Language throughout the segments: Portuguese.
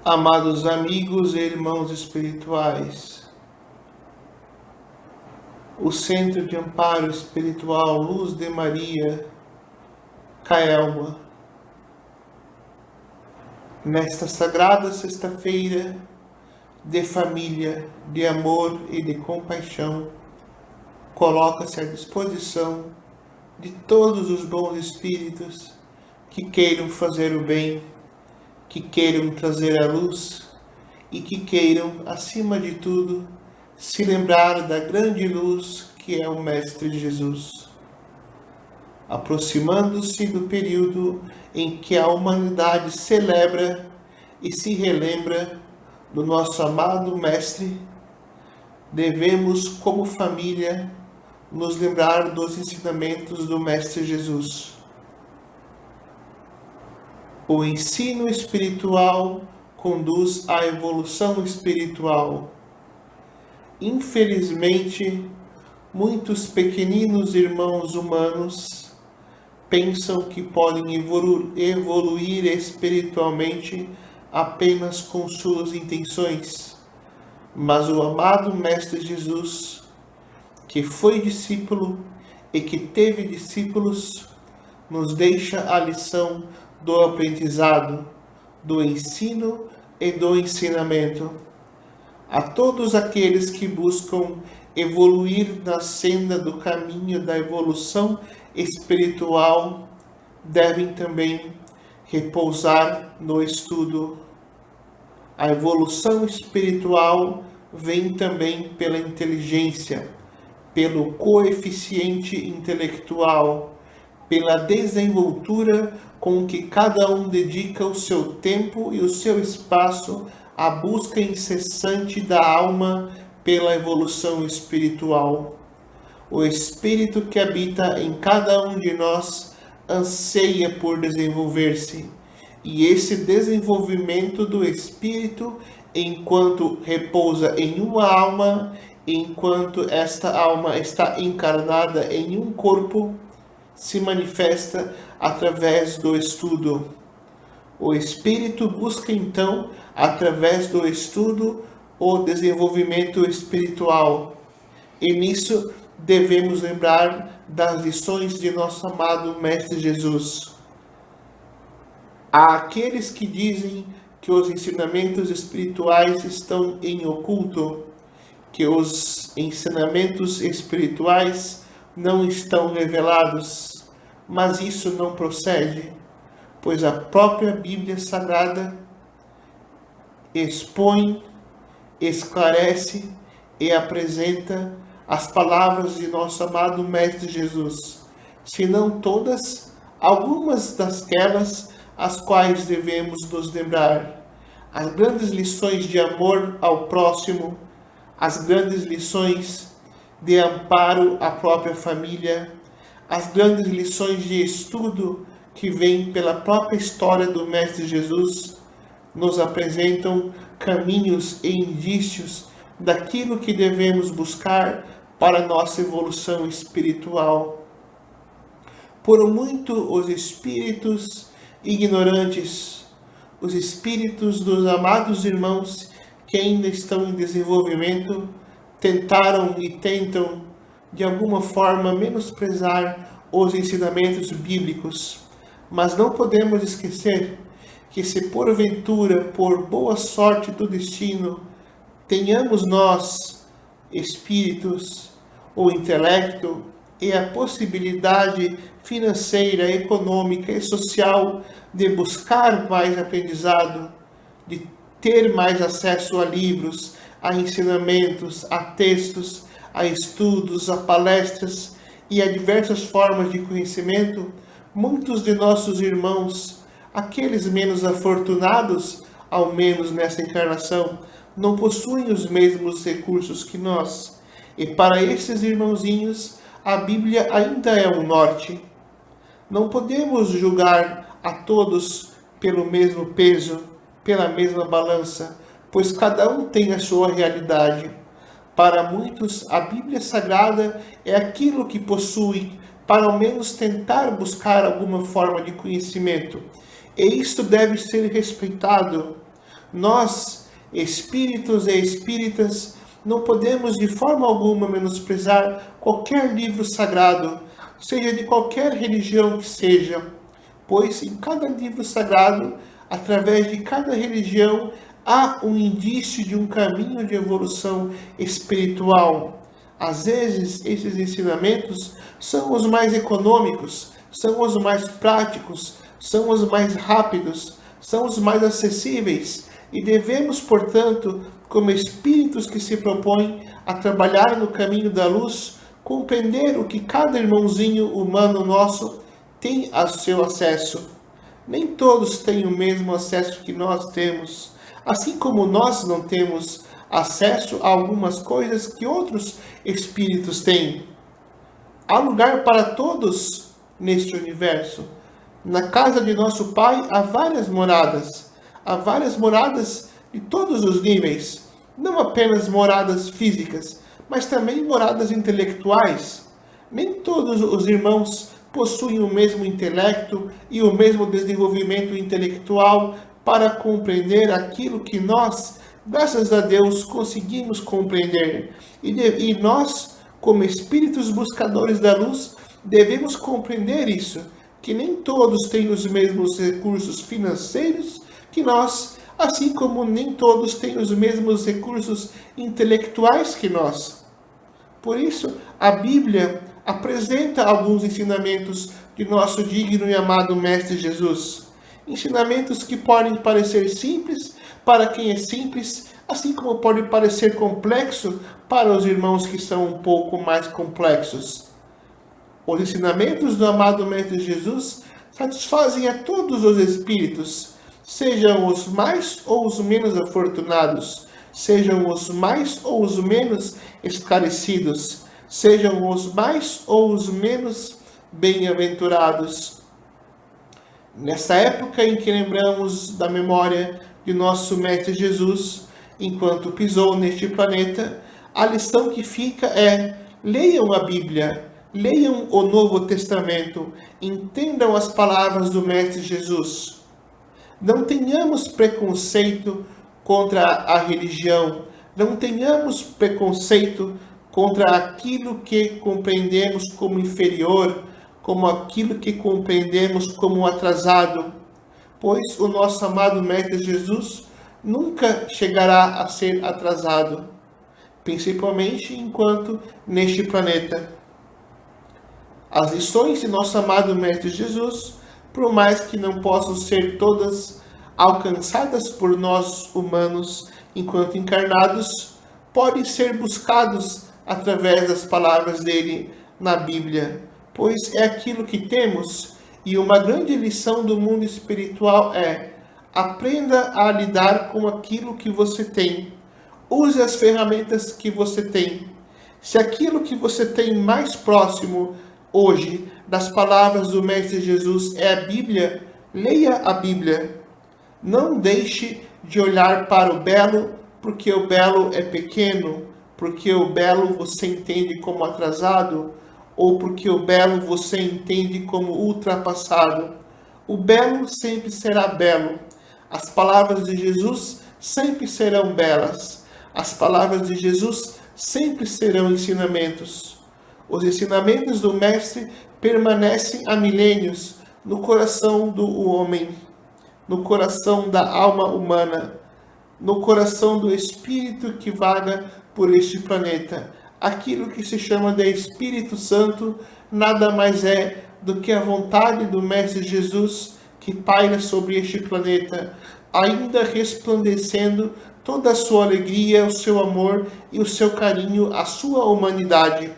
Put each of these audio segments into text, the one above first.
Amados amigos e irmãos espirituais, o Centro de Amparo Espiritual Luz de Maria, Caelma, nesta sagrada sexta-feira de família, de amor e de compaixão, coloca-se à disposição de todos os bons espíritos que queiram fazer o bem, que queiram trazer a luz e que queiram, acima de tudo, se lembrar da grande luz que é o Mestre Jesus. Aproximando-se do período em que a humanidade celebra e se relembra do nosso amado Mestre, devemos, como família, nos lembrar dos ensinamentos do Mestre Jesus. O ensino espiritual conduz à evolução espiritual. Infelizmente, muitos pequeninos irmãos humanos pensam que podem evoluir espiritualmente apenas com suas intenções. Mas o amado Mestre Jesus, que foi discípulo e que teve discípulos, nos deixa a lição do aprendizado, do ensino e do ensinamento. A todos aqueles que buscam evoluir na senda do caminho da evolução espiritual, devem também repousar no estudo. A evolução espiritual vem também pela inteligência, pelo coeficiente intelectual, pela desenvoltura com que cada um dedica o seu tempo e o seu espaço à busca incessante da alma pela evolução espiritual. O espírito que habita em cada um de nós anseia por desenvolver-se, e esse desenvolvimento do espírito, enquanto repousa em uma alma, enquanto esta alma está encarnada em um corpo, se manifesta através do estudo. O espírito busca então, através do estudo, o desenvolvimento espiritual. E nisso devemos lembrar das lições de nosso amado Mestre Jesus. Há aqueles que dizem que os ensinamentos espirituais estão em oculto, que os ensinamentos espirituais não estão revelados, mas isso não procede, pois a própria Bíblia Sagrada expõe, esclarece e apresenta as palavras de nosso amado Mestre Jesus, se não todas, algumas dasquelas as quais devemos nos lembrar. As grandes lições de amor ao próximo, as grandes lições de amparo à própria família, as grandes lições de estudo que vêm pela própria história do Mestre Jesus, nos apresentam caminhos e indícios daquilo que devemos buscar para a nossa evolução espiritual. Por muito os espíritos ignorantes, os espíritos dos amados irmãos que ainda estão em desenvolvimento, tentaram e tentam, de alguma forma, menosprezar os ensinamentos bíblicos. Mas não podemos esquecer que se porventura, por boa sorte do destino, tenhamos nós, espíritos, o intelecto e a possibilidade financeira, econômica e social de buscar mais aprendizado, de ter mais acesso a livros, a ensinamentos, a textos, a estudos, a palestras e a diversas formas de conhecimento, muitos de nossos irmãos, aqueles menos afortunados, ao menos nessa encarnação, não possuem os mesmos recursos que nós. E para esses irmãozinhos, a Bíblia ainda é um norte. Não podemos julgar a todos pelo mesmo peso, pela mesma balança, pois cada um tem a sua realidade. Para muitos, a Bíblia Sagrada é aquilo que possui para ao menos tentar buscar alguma forma de conhecimento. E isto deve ser respeitado, Nós, espíritos e espíritas, não podemos de forma alguma menosprezar qualquer livro sagrado, seja de qualquer religião que seja, pois em cada livro sagrado, através de cada religião, há um indício de um caminho de evolução espiritual. Às vezes, esses ensinamentos são os mais econômicos, são os mais práticos, são os mais rápidos, são os mais acessíveis, e devemos, portanto, como espíritos que se propõem a trabalhar no caminho da luz, compreender o que cada irmãozinho humano nosso tem a seu acesso. Nem todos têm o mesmo acesso que nós temos, assim como nós não temos acesso a algumas coisas que outros espíritos têm. Há lugar para todos neste universo. Na casa de nosso Pai há várias moradas de todos os níveis, não apenas moradas físicas, mas também moradas intelectuais. Nem todos os irmãos possuem o mesmo intelecto e o mesmo desenvolvimento intelectual para compreender aquilo que nós, graças a Deus, conseguimos compreender. E nós, como espíritos buscadores da luz, devemos compreender isso, que nem todos têm os mesmos recursos financeiros que nós, assim como nem todos têm os mesmos recursos intelectuais que nós. Por isso, a Bíblia apresenta alguns ensinamentos de nosso digno e amado Mestre Jesus. Ensinamentos que podem parecer simples para quem é simples, assim como pode parecer complexo para os irmãos que são um pouco mais complexos. Os ensinamentos do amado Mestre Jesus satisfazem a todos os espíritos, sejam os mais ou os menos afortunados, sejam os mais ou os menos esclarecidos, sejam os mais ou os menos bem-aventurados. Nessa época em que lembramos da memória de nosso Mestre Jesus, enquanto pisou neste planeta, a lição que fica é: leiam a Bíblia, leiam o Novo Testamento, entendam as palavras do Mestre Jesus. Não tenhamos preconceito contra a religião, não tenhamos preconceito contra aquilo que compreendemos como inferior, como aquilo que compreendemos como atrasado, pois o nosso amado Mestre Jesus nunca chegará a ser atrasado, principalmente enquanto neste planeta. As lições de nosso amado Mestre Jesus, por mais que não possam ser todas alcançadas por nós humanos enquanto encarnados, podem ser buscados através das palavras dele na Bíblia, pois é aquilo que temos, e uma grande lição do mundo espiritual é: aprenda a lidar com aquilo que você tem. Use as ferramentas que você tem. Se aquilo que você tem mais próximo hoje das palavras do Mestre Jesus é a Bíblia, leia a Bíblia. Não deixe de olhar para o belo, porque o belo é pequeno, porque o belo você entende como atrasado, ou porque o belo você entende como ultrapassado. O belo sempre será belo. As palavras de Jesus sempre serão belas. As palavras de Jesus sempre serão ensinamentos. Os ensinamentos do Mestre permanecem há milênios no coração do homem, no coração da alma humana, no coração do espírito que vaga por este planeta. Aquilo que se chama de Espírito Santo nada mais é do que a vontade do Mestre Jesus que paira sobre este planeta, ainda resplandecendo toda a sua alegria, o seu amor e o seu carinho à sua humanidade.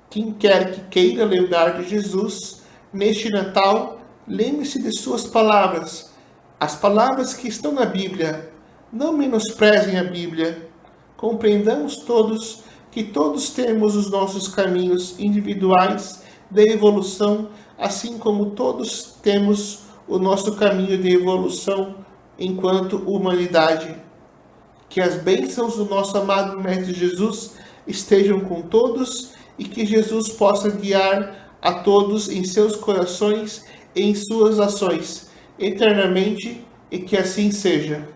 Quem quer que queira lembrar de Jesus, neste Natal, lembre-se de suas palavras, as palavras que estão na Bíblia. Não menosprezem a Bíblia. Compreendamos todos que todos temos os nossos caminhos individuais de evolução, assim como todos temos o nosso caminho de evolução enquanto humanidade. Que as bênçãos do nosso amado Mestre Jesus estejam com todos e que Jesus possa guiar a todos em seus corações e em suas ações, eternamente e que assim seja.